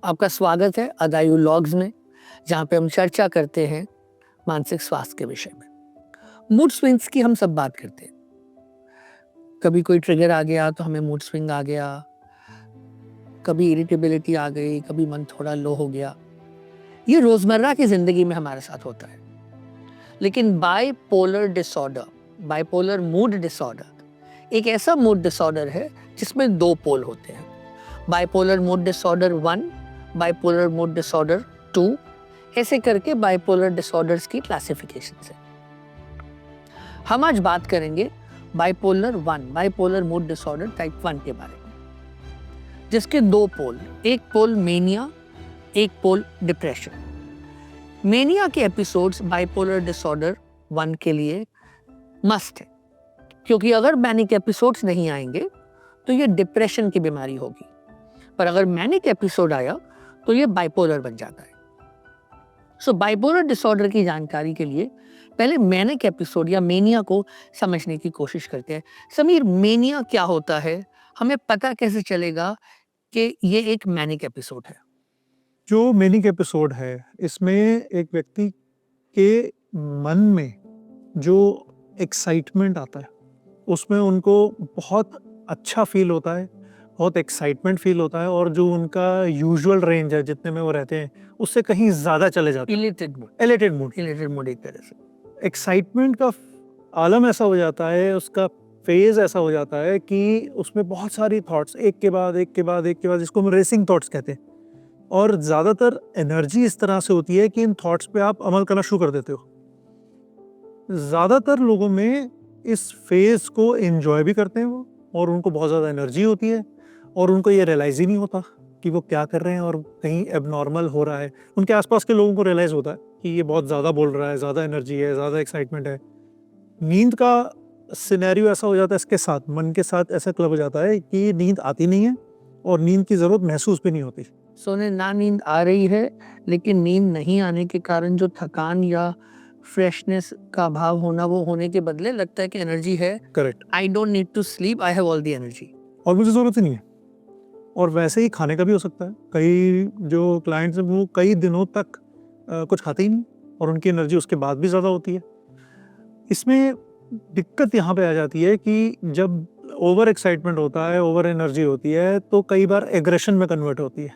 आपका स्वागत है अदायु लॉग्स में, जहाँ पे हम चर्चा करते हैं मानसिक स्वास्थ्य के विषय में। मूड स्विंग्स की हम सब बात करते हैं। कभी कोई ट्रिगर आ गया तो हमें मूड स्विंग आ गया, कभी इरिटेबिलिटी आ गई, कभी मन थोड़ा लो हो गया। ये रोजमर्रा की जिंदगी में हमारे साथ होता है। लेकिन बाइपोलर मूड डिसऑर्डर एक ऐसा मूड डिसऑर्डर है जिसमें दो पोल होते हैं। Bipolar mood disorder 1, bipolar mood disorder 2, ऐसे करके बाइपोलर डिसऑर्डर्स की क्लासिफिकेशन है। हम आज बात करेंगे bipolar 1, bipolar mood disorder type 1 के बारे में, जिसके दो पोल, एक पोल मेनिया, एक पोल डिप्रेशन। मेनिया के एपिसोड्स बाइपोलर डिसऑर्डर 1 के लिए मस्ट है, क्योंकि अगर मैनिक एपिसोड्स नहीं आएंगे तो ये डिप्रेशन की बीमारी होगी, पर अगर मैनिक एपिसोड आया तो ये बाइपोलर बन जाता है। सो बाइपोलर डिसऑर्डर की जानकारी के लिए पहले मैनिक एपिसोड या मेनिया को समझने की कोशिश करते हैं। समीर, मेनिया क्या होता है? हमें पता कैसे चलेगा कि ये एक मैनिक एपिसोड है? जो मैनिक एपिसोड है, इसमें एक व्यक्ति के मन में जो एक्साइटमेंट आता है, उसमें उनको बहुत अच्छा फील होता है, बहुत एक्साइटमेंट फील होता है, और जो उनका यूजुअल रेंज है जितने में वो रहते हैं उससे कहीं ज़्यादा चले जाते हैं। एलेटेड मूड एक तरह से। एक्साइटमेंट का आलम ऐसा हो जाता है, उसका फेज ऐसा हो जाता है कि उसमें बहुत सारी थॉट्स एक के बाद एक के बाद एक के बाद, जिसको हम रेसिंग थॉट्स कहते हैं, और ज़्यादातर एनर्जी इस तरह से होती है कि इन थॉट्स पे आप अमल करना शुरू कर देते हो। ज़्यादातर लोगों में इस फेज़ को एंजॉय भी करते हैं वो, और उनको बहुत ज़्यादा एनर्जी होती है, और उनको ये रियलाइज़ ही नहीं होता कि वो क्या कर रहे हैं और कहीं एबनॉर्मल हो रहा है। उनके आसपास के लोगों को रियलाइज़ होता है कि ये बहुत ज़्यादा बोल रहा है, ज़्यादा एनर्जी है, ज़्यादा एक्साइटमेंट है। नींद का सिनेरियो ऐसा हो जाता है इसके साथ, मन के साथ ऐसा क्लब हो जाता है कि नींद आती नहीं है और नींद की ज़रूरत महसूस भी नहीं होती। सोने ना नींद आ रही है, लेकिन नींद नहीं आने के कारण जो थकान या फ्रेशनेस का अभाव होना, वो होने के बदले लगता है कि एनर्जी है। Correct. I don't need to sleep, I have all the energy. और मुझे ज़रूरत ही नहीं है। और वैसे ही खाने का भी हो सकता है। कई जो क्लाइंट्स हैं वो कई दिनों तक कुछ खाते ही नहीं, और उनकी एनर्जी उसके बाद भी ज़्यादा होती है। इसमें दिक्कत यहाँ पे आ जाती है कि जब ओवर एक्साइटमेंट होता है, ओवर एनर्जी होती है, तो कई बार एग्रेशन में कन्वर्ट होती है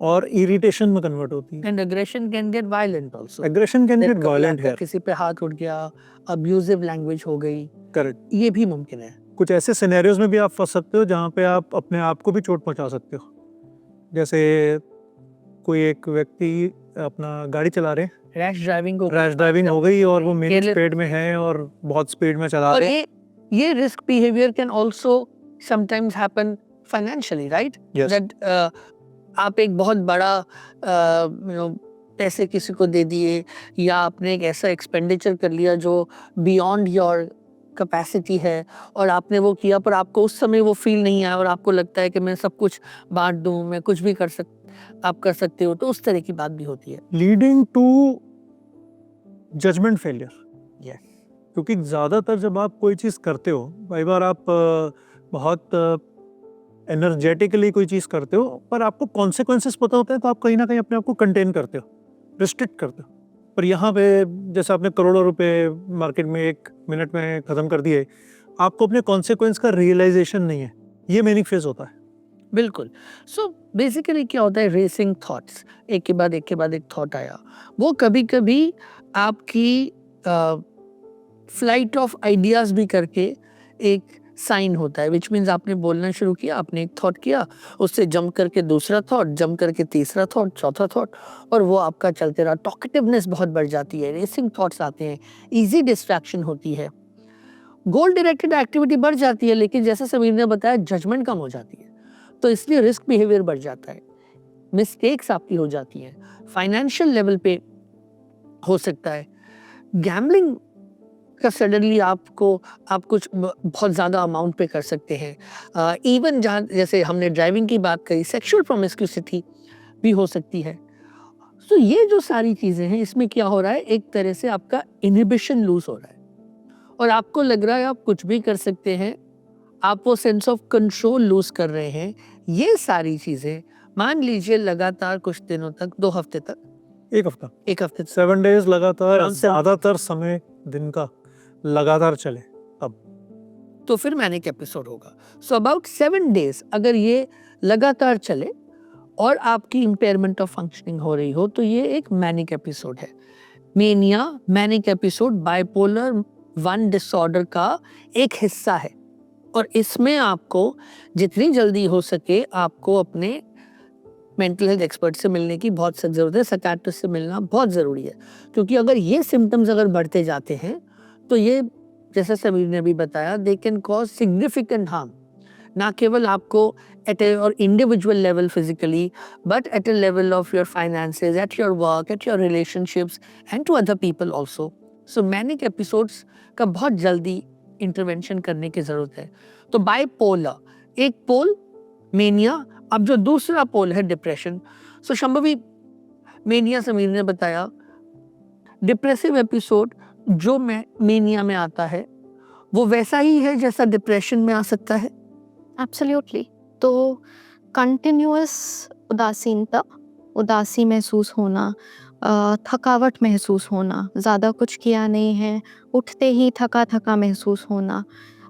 और इरिटेशन में कन्वर्ट होती है। And aggression can get violent also. Aggression can get violent है। किसी पे हाथ उठ गया, अब्यूजिव लैंग्वेज हो गई। करेक्ट। ये भी मुमकिन है। कुछ ऐसे सिनेरियोज में भी आप फंस सकते हो जहाँ पे आप अपने आप को भी चोट पहुँचा सकते हो। जैसे कोई एक व्यक्ति अपना गाड़ी चला रहे हैं, रैश ड्राइविंग हो गई और वो मेन स्पीड में है और बहुत स्पीड में चला रहे हैं। ये risk behaviour can also sometimes happen financially, right? That आप एक बहुत बड़ा पैसे किसी को दे दिए, या आपने एक ऐसा एक्सपेंडिचर कर लिया जो बियॉन्ड योर कैपेसिटी है, और आपने वो किया, पर आपको उस समय वो फील नहीं आया और आपको लगता है कि मैं सब कुछ बांट दूं, मैं कुछ भी आप कर सकते हो, तो उस तरह की बात भी होती है। Leading to judgement failure. Yes. क्योंकि ज़्यादातर जब आप कोई चीज़ करते हो, कई बार आप बहुत एनर्जेटिकली कोई चीज़ करते हो, पर आपको कॉन्सिक्वेंसेस पता होते हैं, तो आप कहीं ना कहीं अपने आप को कंटेन करते हो, रिस्ट्रिक्ट करते हो। पर यहाँ पे जैसे आपने करोड़ों रुपए मार्केट में 1 मिनट में ख़त्म कर दिए, आपको अपने कॉन्सिक्वेंस का रियलाइजेशन नहीं है। ये मैनिक फेज होता है। बिल्कुल। सो बेसिकली क्या होता है, रेसिंग थॉट्स, एक के बाद एक थॉट आया, वो कभी कभी आपकी फ्लाइट ऑफ आइडियाज भी करके एक साइन होता है, विच मीन्स आपने बोलना शुरू किया, आपने एक थॉट किया, उससे जंप करके दूसरा थॉट, जंप करके तीसरा थॉट, चौथा थॉट, और वो आपका चलते रहा। टॉकेटिवनेस बहुत बढ़ जाती है, रेसिंग थॉट्स आते हैं, इजी डिस्ट्रैक्शन होती है, गोल डायरेक्टेड एक्टिविटी बढ़ जाती है, लेकिन जैसे समीर ने बताया जजमेंट कम हो जाती है, तो इसलिए रिस्क बिहेवियर बढ़ जाता है, मिस्टेक्स आपकी हो जाती हैं, फाइनेंशियल लेवल पे हो सकता है, गैम्बलिंग का सडनली आप कुछ बहुत ज़्यादा अमाउंट पे कर सकते हैं। इवन जहाँ जैसे हमने ड्राइविंग की बात करी, सेक्सुअल प्रोमिस्क्यूसिटी भी हो सकती है। तो ये जो सारी चीज़ें हैं, इसमें क्या हो रहा है, एक तरह से आपका इनहिबिशन लूज हो रहा है और आपको लग रहा है आप कुछ भी कर सकते हैं, आप वो सेंस ऑफ कंट्रोल लूज कर रहे हैं। ये सारी चीज़ें मान लीजिए लगातार कुछ दिनों तक, 2 हफ्ते तक, 1 हफ्ता 1 हफ्ते तक, 7 डेज लगातार Around 7 ज्यादातर समय दिन का लगातार चले तब तो फिर मैनिक एपिसोड होगा। सो अबाउट 7 डेज अगर ये लगातार चले और आपकी इम्पेयरमेंट ऑफ फंक्शनिंग हो रही हो तो ये एक मैनिक एपिसोड है। Mania manic episode bipolar 1 disorder का एक हिस्सा है और इसमें आपको जितनी जल्दी हो सके आपको अपने मेंटल हेल्थ एक्सपर्ट से मिलने की बहुत सख्त ज़रूरत है, साइकियाट्रिस्ट से मिलना बहुत ज़रूरी है, क्योंकि अगर ये सिम्टम्स अगर बढ़ते जाते हैं तो ये, जैसा समीर ने भी बताया, they can cause significant harm, ना केवल आपको एट ए और individual level physically, but at a level of your finances, at your work, at your relationships and to other people also. So manic episodes का बहुत जल्दी intervention करने की ज़रूरत है। तो बाइपोलर एक पोल, मेनिया, अब जो दूसरा पोल है डिप्रेशन। सो शंभवी, मेनिया समीर ने बताया, डिप्रेसिव एपिसोड जो मेनिया में आता है वो वैसा ही है जैसा डिप्रेशन में आ सकता है। एब्सोल्युटली। तो कंटिन्यूअस उदासीनता, उदासी महसूस होना, थकावट महसूस होना, ज़्यादा कुछ किया नहीं है, उठते ही थका थका महसूस होना,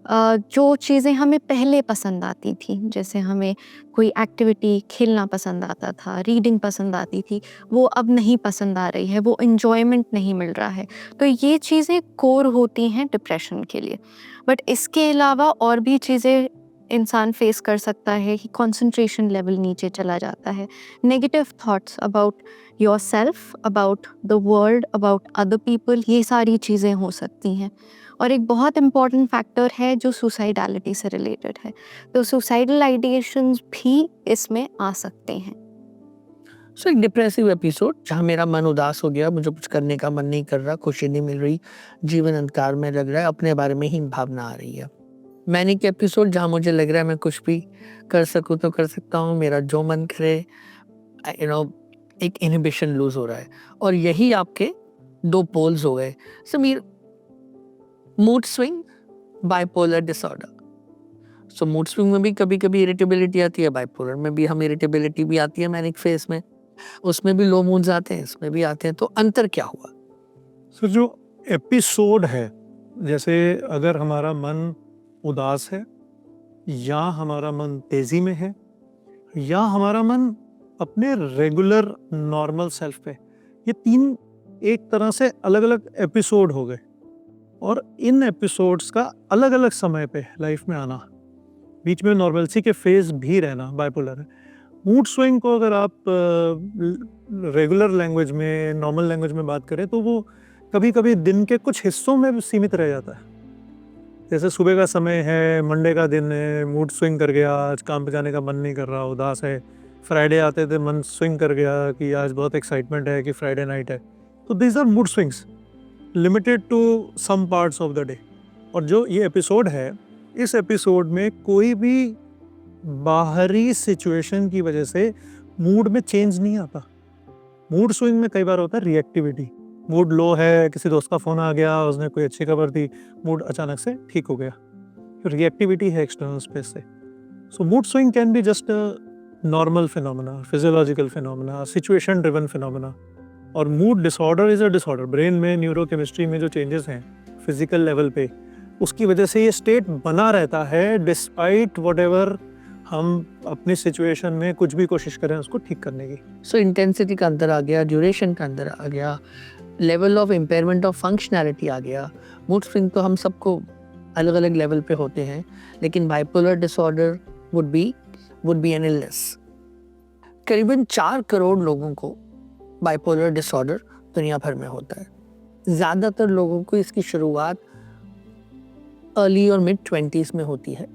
जो चीज़ें हमें पहले पसंद आती थी, जैसे हमें कोई एक्टिविटी खेलना पसंद आता था, रीडिंग पसंद आती थी, वो अब नहीं पसंद आ रही है, वो इन्जॉयमेंट नहीं मिल रहा है। तो ये चीज़ें कोर होती हैं डिप्रेशन के लिए। बट इसके अलावा और भी चीज़ें इंसान फेस कर सकता है कि कंसंट्रेशन लेवल नीचे चला जाता है, negative thoughts about yourself, about the world, about other people, ये सारी चीज़ें हो सकती हैं। और एक बहुत इम्पॉर्टेंट फैक्टर है जो सुसाइडैलिटी से रिलेटेड है, तो सुसाइडल आइडिएशंस भी इसमें आ सकते हैं। सो एक डिप्रेसिव एपिसोड जहाँ मेरा मन उदास हो गया, मुझे कुछ करने का मन नहीं कर रहा, खुशी नहीं मिल रही, जीवन अंधकार में लग रहा है, अपने बारे में ही भावना आ रही है। मैनिक एपिसोड जहाँ मुझे लग रहा है मैं कुछ भी कर सकूँ तो कर सकता हूँ, मेरा जो मन करे, एक इनहिबिशन लूज हो रहा है। और यही आपके 2 पोल्स हो गए। Sameer, mood swing, bipolar disorder. So mood swing में भी कभी कभी इरिटेबिलिटी आती है, बाइपोलर में भी हम इरिटेबिलिटी भी आती है मैनिक फेज में, उसमें भी लो मूड्स आते हैं, इसमें भी आते हैं। तो अंतर क्या हुआ? सो जो एपिसोड है, जैसे अगर हमारा मन उदास है या हमारा मन तेजी में है या हमारा मन अपने रेगुलर नॉर्मल सेल्फ पे, ये 3 एक तरह से अलग अलग एपिसोड हो गए। और इन एपिसोड्स का अलग अलग समय पे लाइफ में आना, बीच में नॉर्मलसी के फेज भी रहना, बाइपोलर है। मूड स्विंग को अगर आप रेगुलर लैंग्वेज में, नॉर्मल लैंग्वेज में बात करें तो वो कभी कभी दिन के कुछ हिस्सों में सीमित रह जाता है। जैसे सुबह का समय है, मंडे का दिन है, मूड स्विंग कर गया, आज काम पे जाने का मन नहीं कर रहा, उदास है। फ्राइडे आते थे, मन स्विंग कर गया कि आज बहुत एक्साइटमेंट है कि फ्राइडे नाइट है। तो these are mood swings limited to some parts of the day. और जो ये एपिसोड है, इस एपिसोड में कोई भी बाहरी सिचुएशन की वजह से मूड में चेंज नहीं आता। मूड स्विंग में कई बार होता है रिएक्टिविटी, मूड लो है, किसी दोस्त का फ़ोन आ गया, उसने कोई अच्छी खबर दी, मूड अचानक से ठीक हो गया, रिएक्टिविटी है एक्सटर्नल स्पेस से। So mood swing can be just a normal phenomena, physiological phenomena, situation driven phenomena. और mood disorder is a disorder, brain में न्यूरोकेमिस्ट्री में जो चेंजेस हैं फिजिकल लेवल पे, उसकी वजह से ये स्टेट बना रहता है डिस्पाइट व्हाटएवर हम अपनी सिचुएशन में कुछ भी कोशिश करें उसको ठीक करने की। सो इंटेंसिटी का अंतर आ गया, ड्यूरेशन का अंतर आ गया, level of impairment of functionality आ गया। मूड स्विंग तो हम सबको अलग अलग लेवल पे होते हैं, लेकिन bipolar disorder would be an illness. करीबन 4 करोड़ लोगों को बाइपोलर डिसऑर्डर दुनिया भर में होता है। ज़्यादातर लोगों को इसकी शुरुआत अर्ली और मिड 20s में होती है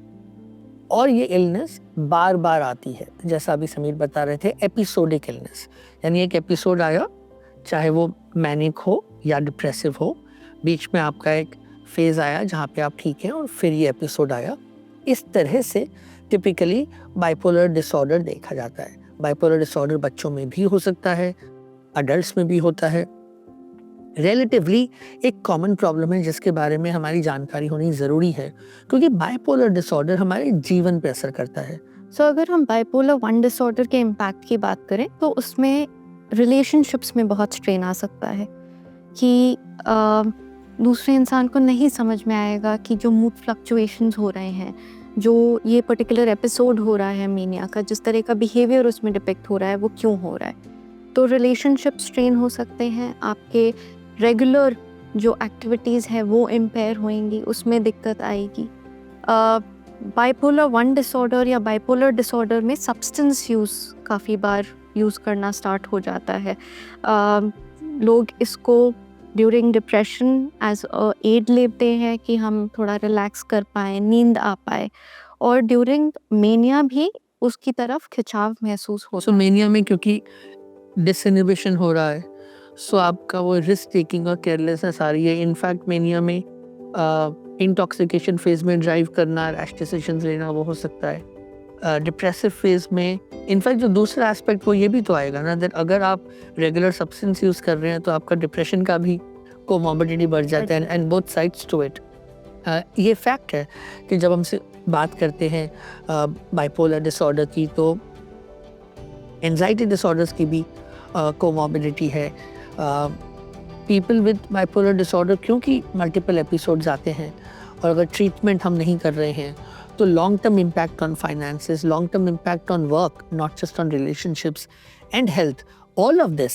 और ये इलनेस बार बार आती है, जैसा अभी समीर बता रहे थे, एपिसोडिक इलनेस। यानी एक एपिसोड आया, चाहे वो मैनिक हो या डिप्रेसिव हो, बीच में आपका एक फेज आया जहाँ पे आप ठीक हैं और फिर ये एपिसोड आया। इस तरह से टिपिकली बाइपोलर डिसऑर्डर देखा जाता है। बाइपोलर डिसऑर्डर बच्चों में भी हो सकता है, अडल्ट्स में भी होता है। रिलेटिवली एक कॉमन प्रॉब्लम है जिसके बारे में हमारी जानकारी होनी ज़रूरी है, क्योंकि बाइपोलर डिसऑर्डर हमारे जीवन पे असर करता है। सो अगर हम बाइपोलर 1 डिसऑर्डर के इम्पैक्ट की बात करें तो उसमें रिलेशनशिप्स में बहुत स्ट्रेन आ सकता है कि दूसरे इंसान को नहीं समझ में आएगा कि जो मूड फ्लक्चुएशंस हो रहे हैं, जो ये पर्टिकुलर एपिसोड हो रहा है मेनिया का, जिस तरह का बिहेवियर उसमें डिपिक्ट हो रहा है, वो क्यों हो रहा है। तो रिलेशनशिप स्ट्रेन हो सकते हैं, आपके रेगुलर जो एक्टिविटीज़ हैं वो इम्पेयर होंगी, उसमें दिक्कत आएगी। बाइपोलर 1 डिसऑर्डर या बाइपोलर डिसऑर्डर में सब्सटेंस यूज़ काफ़ी बार यूज़ करना स्टार्ट हो जाता है। लोग इसको during depression as a aid लेते हैं कि हम थोड़ा रिलैक्स कर पाएँ, नींद आ पाए, और ड्यूरिंग मेनिया भी उसकी तरफ खिंचाव महसूस होता सो है। मेनिया में क्योंकि डिसइनहिबिशन हो रहा है, सो आपका वो रिस्क टेकिंग और केयरलेसनेस आ रही है। इनफैक्ट मेनिया में इंटॉक्सिकेशन फेज में ड्राइव करना, रैश डिसीजंस लेना, वो हो सकता है। डिप्रेसिव फेज में इनफैक्ट जो दूसरा एस्पेक्ट वो ये भी तो आएगा ना, दैट अगर आप रेगुलर सब्सटेंस यूज़ कर रहे हैं तो आपका डिप्रेशन का भी कोमॉर्बिडिटी बढ़ जाता है, and both sides to it. ये फैक्ट है कि जब हमसे बात करते हैं बाइपोलर डिसऑर्डर की, तो एंजाइटी डिसऑर्डर्स की भी कोमॉर्बिडिटी है। पीपल विद बाइपोलर डिसऑर्डर क्योंकि मल्टीपल एपिसोड्स आते हैं, और अगर ट्रीटमेंट हम नहीं कर रहे हैं तो long term impact on finances, long term impact on work, not just on relationships and health, all of this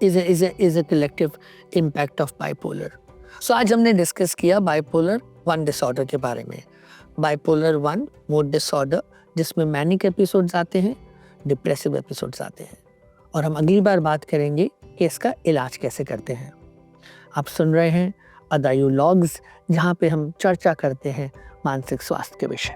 is a collective impact of bipolar. So आज हमने डिस्कस किया बाइपोलर 1 डिसऑर्डर के बारे में। बाइपोलर 1 मूड डिसऑर्डर जिसमें manic episodes आते हैं, depressive episodes आते हैं, और हम अगली बार बात करेंगे कि इसका इलाज कैसे करते हैं। आप सुन रहे हैं अदायु लॉग्स, जहाँ पे हम चर्चा करते हैं मानसिक स्वास्थ्य के विषय।